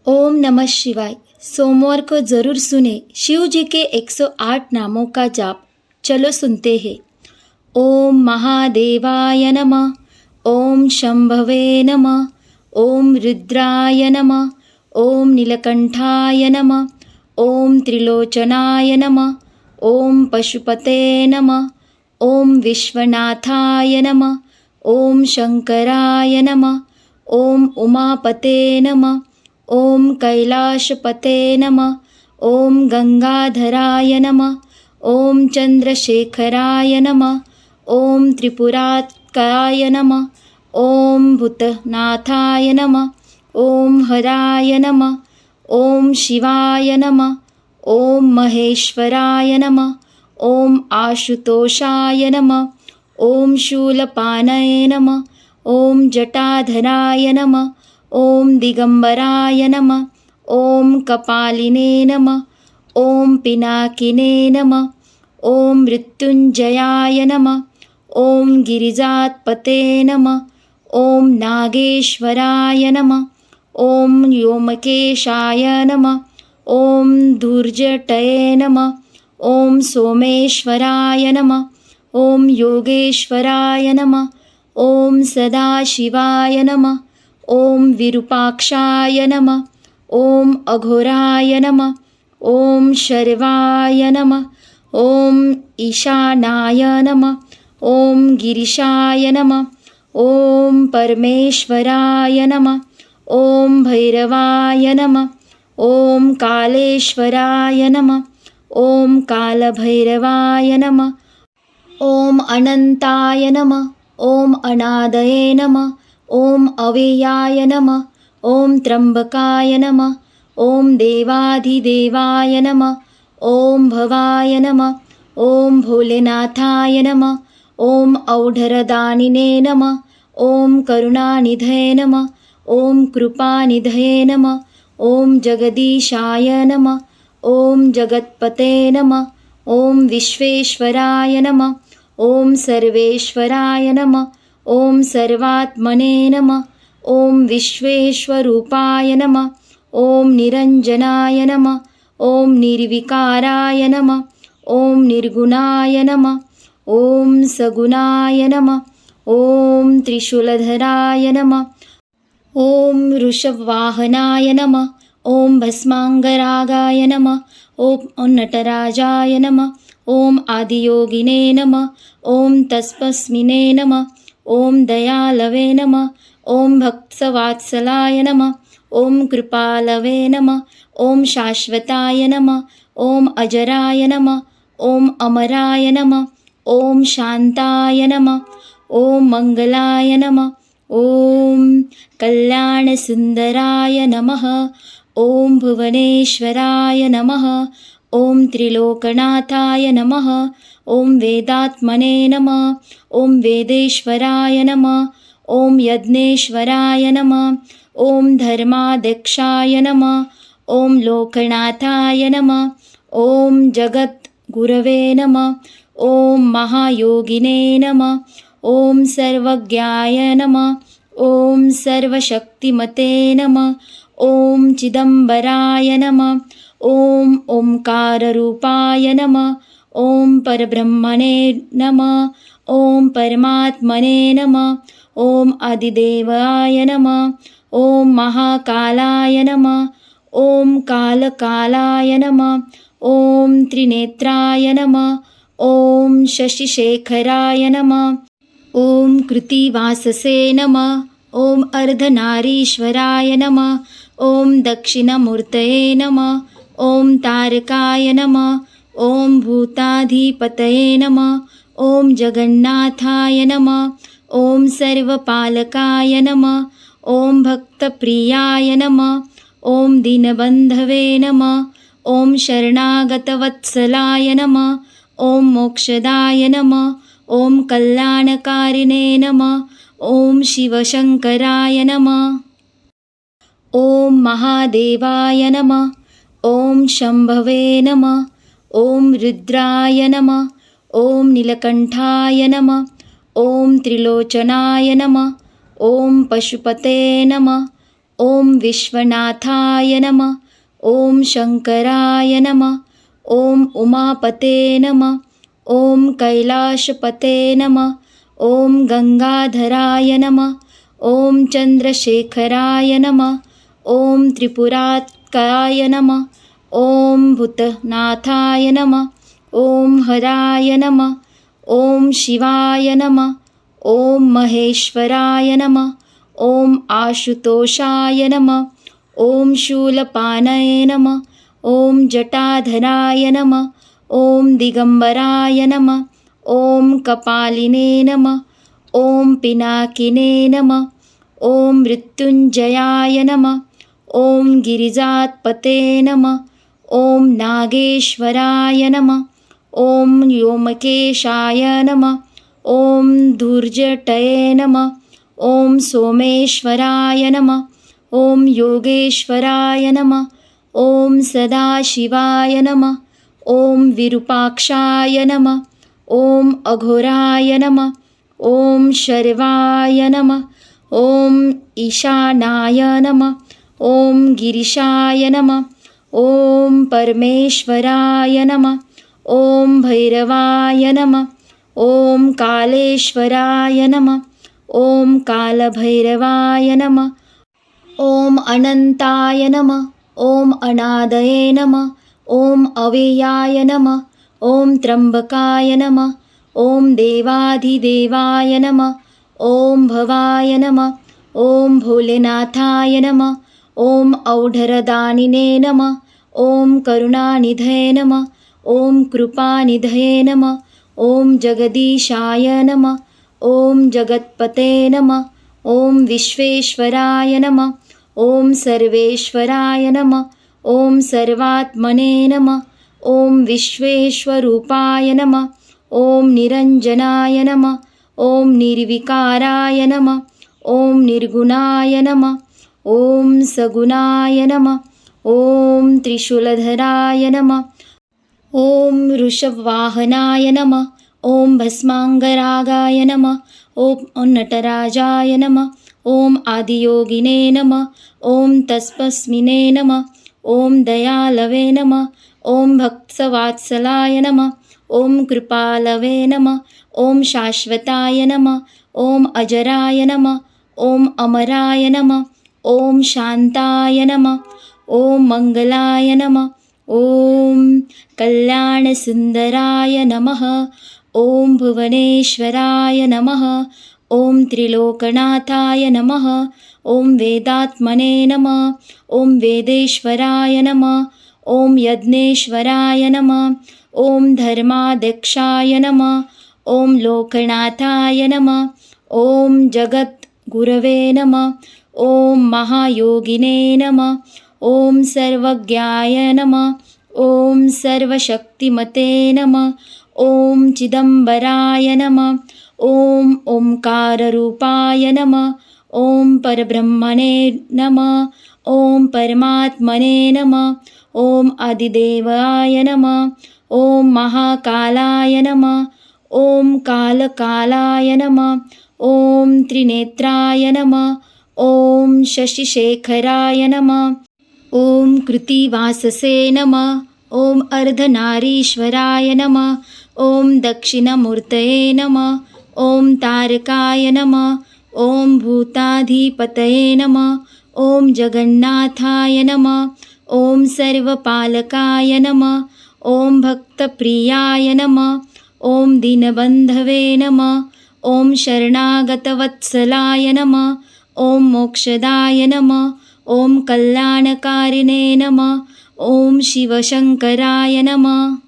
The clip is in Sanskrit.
ओम नमः शिवाय। सोमवार को जरूर सुने शिव जी के 108 नामों का जाप। चलो सुनते हैं। ओम महादेवाय नमः। ओम शंभवे नमः। ओम रुद्राय नमः। ओम नीलकंठाय नमः। ओम त्रिलोचनाय नमः। ओम पशुपते नमः। ओम विश्वनाथाय नमः। ओम शंकराय नमः। ओम उमापते नमः। ओम कैलाशपते नमः। ओम गंगाधराय नमः। ओम चंद्रशेखराय नमः। ओम त्रिपुरात्काय नमः। ओम भूतनाथाय नमः। ओम हराय नमः। ओम शिवाय नमः। ओम महेश्वराय नमः। ओम आशुतोषाय नमः। ओम शूलपाणये नमः। ओम जटाधराय नमः। ओम दिगंबराय नमः। ओम कपालिने नमः। ओम पिनाकिने नमः। ओम मृत्युंजयाय नमः। ओम गिरिजात्पते नमः। ओम नागेश्वराय नमः। ओम व्योमकेशाय नमः। ओम धूर्जटये नमः। ओम सोमेश्वराय नमः। ओम योगेश्वराय नमः। ओम सदाशिवाय नमः। ओम विरूपाक्षाय नमः। ओम अघोराय नमः। ओम शर्वाय नमः। ओम ईशानाय नमः। ओम गिरिशाय नमः। ओम परमेश्वराय नमः। ओम भैरवाय नमः। ओम कालेश्वराय नमः। ओम कालभैरवाय नमः। ओम अनंताय नमः। ओम अनादये नमः। ओम अवेयाय नमः। ओम त्र्यंबकाय नमः। ओम देवाधिदेवाय नमः। ओम भवाय नमः। ओम भोलेनाथाय नमः। ओम औढरदानिने नमः। ओम करुणानिधये नमः। ओम कृपानिधये नमः। ओम जगदीशाय नमः। ओम जगत्पते नमः। ओम विश्वेश्वराय नमः। ओम सर्वेश्वराय नमः। ओम सर्वात्मने नमः। ओम विश्वेश्वरूपाय नमः। ओम निरंजनाय नमः। ओम निर्विकाराय नमः। ओम निर्गुणाय नमः। ओम सगुणाय नमः। ओम त्रिशूलधराय नमः। ओम वृषभवाहनाय नमः। ओम भस्मांगरागाय नमः। ओम नटराजाय नमः। ओम आदियोगिने नमः। ओम तस्मस्मिने नमः। ओम दयालवे नमः। ओम भक्तवत्सलाय नमः। ओम कृपालवे नमः। ओम शाश्वताय नमः। ओम अजराय नमः। ओम अमराय नमः। ओम शांताय नमः। ओम मंगलाय नमः। ओम कल्याणसुंदराय नमः। ओम भुवनेश्वराय नमः। ओम त्रिलोकनाथाय नमः। ओम वेदात्मने नमः। ओम वेदेश्वराय नमः। ओम यज्ञेश्वराय नमः। ओम धर्माध्यक्षाय नमः। ओम लोकनाथाय नमः। ओम जगद्गुरवे नमः। ओम महायोगिने नमः। ओम सर्वज्ञाय नमः। ओम सर्वशक्तिमते नमः। ओम चिदंबराय नमः। ओम ओंकाररूपाय नमः। ओम परब्रह्मणे नमः। ओम परमात्मने नमः। ओम आदिदेवाय नमः। ओम महाकालाय नमः। ओम कालकालाय नमः। ओम त्रिनेत्राय नमः। ओम शशिशेखराय नमः। ओम कृतिवाससे नमः। ओम अर्धनारीश्वराय नमः। ओम दक्षिणमूर्तये नमः। ओम तारकाय नमः। ओम भूताधिपतये नमः। ओम जगन्नाथाय नमः। ओम सर्वपालकाय नमः। ओम भक्तप्रियाय नमः। ओम दीनबंधवे नमः। ओम शरणागतवत्सलाय नमः। ओम मोक्षदाय नमः। ओम कल्याणकारिणे नमः। ओम शिवशंकराय नमः। ओम महादेवाय नमः। ओम शंभवे नमः। ओम रुद्राय नमः। ओम नीलकंठाय नमः। ओम त्रिलोचनाय नमः। ओम पशुपते नमः। ॐ विश्वनाथाय नमः। ॐ शङ्कराय नमः। ॐ उमापते नमः। ॐ कैलाशपते नमः। ॐ गङ्गाधराय नमः। ॐ चन्द्रशेखराय नमः। ॐ त्रिपुरात्काय नमः। ॐ भूतनाथाय नमः। ॐ हराय नमः। ॐ शिवाय नमः। ॐ महेश्वराय नमः। ॐ आशुतोषाय नमः। ॐ शूलपाणये नमः। ॐ जटाधराय नमः। ॐ दिगम्बराय नमः। ॐ कपालिने नमः। ॐ पिनाकिने नमः। ॐ मृत्युञ्जयाय नमः। ॐ गिरिजात्पते नमः। ॐ नागेश्वराय नमः। ॐ व्योमकेशाय नमः। ॐ धूर्जटये नमः। ॐ सोमेश्वराय नमः। ॐ योगेश्वराय नमः। ॐ सदाशिवाय नमः। ॐ विरूपाक्षाय नमः। ॐ अघोराय नमः। ॐ शर्वाय नमः। ॐ ईशानाय नमः। ॐ गिरीशाय नमः। ॐ परमेश्वराय नमः। ॐ भैरवाय नमः। ॐ कालेश्वराय नमः। ॐ कालभैरवाय नमः। ॐ अनन्ताय नमः। ॐ अनादये नमः। ॐ अवेयाय नमः। ॐ त्र्यम्बकाय नमः। ॐ देवाधिदेवाय नमः। ॐ भवाय नमः। ॐ भोलेनाथाय नमः। ॐ औढरदानिने नमः। ॐ करुणानिधये नमः। ॐ कृपानिधये नमः। ॐ जगदीशाय नमः। ॐ जगत्पते नमः। ॐ विश्वेश्वराय नमः। ॐ सर्वेश्वराय नमः। ॐ सर्वात्मने नमः। ॐ विश्वेश्वरूपाय नमः। ॐ निरञ्जनाय नमः। ॐ निर्विकाराय नमः। ॐ निर्गुणाय नमः। ॐ सगुणाय नमः। ॐ त्रिशूलधराय नमः। ॐ वृषभवाहनाय नमः। ॐ भस्माङ्गरागाय नमः। ॐ नटराजाय नमः। ॐ आदियोगिने नमः। ॐ तस्मस्मिने नमः। ॐ दयालवे नमः। ॐ भक्तवत्सलाय नमः। ॐ कृपालवे नमः। ॐ शाश्वताय नमः। ॐ अजराय नमः। ॐ अमराय नमः। ॐ शान्ताय नमः। ॐ मङ्गलाय नमः। ॐ कल्याणसुन्दराय नमः। ॐ भुवनेश्वराय नमः। ॐ त्रिलोकनाथाय नमः। ॐ वेदात्मने नमः। ॐ वेदेश्वराय नमः। ॐ यज्ञेश्वराय नमः। ॐ धर्माध्यक्षाय नमः। ॐ लोकनाथाय नमः। ॐ जगद्गुरवे नमः। ॐ महायोगिने नमः। ॐ सर्वज्ञाय नमः। ॐ सर्वशक्तिमते नमः। ॐ चिदम्बराय नमः। ॐ ओंकाररूपाय नमः। ॐ परब्रह्मणे नमः। ॐ परमात्मने नमः। ॐ आदिदेवाय नमः। ॐ महाकालाय नमः। ॐ कालकालाय नमः। ॐ त्रिनेत्राय नमः। ॐ शशिशेखराय नमः। ॐ कृत्तिवाससे नमः। ॐ अर्धनारीश्वराय नमः। ॐ दक्षिणमूर्तये नमः। ॐ तारकाय नमः। ॐ भूताधिपतये नमः। ॐ जगन्नाथाय नमः। ॐ सर्वपालकाय नमः। ॐ भक्तप्रियाय नमः। ॐ दीनबन्धवे नमः। ॐ शरणागतवत्सलाय नमः। ॐ मोक्षदाय नमः। ॐ कल्याणकारिणे नमः। ॐ शिवशङ्कराय नमः।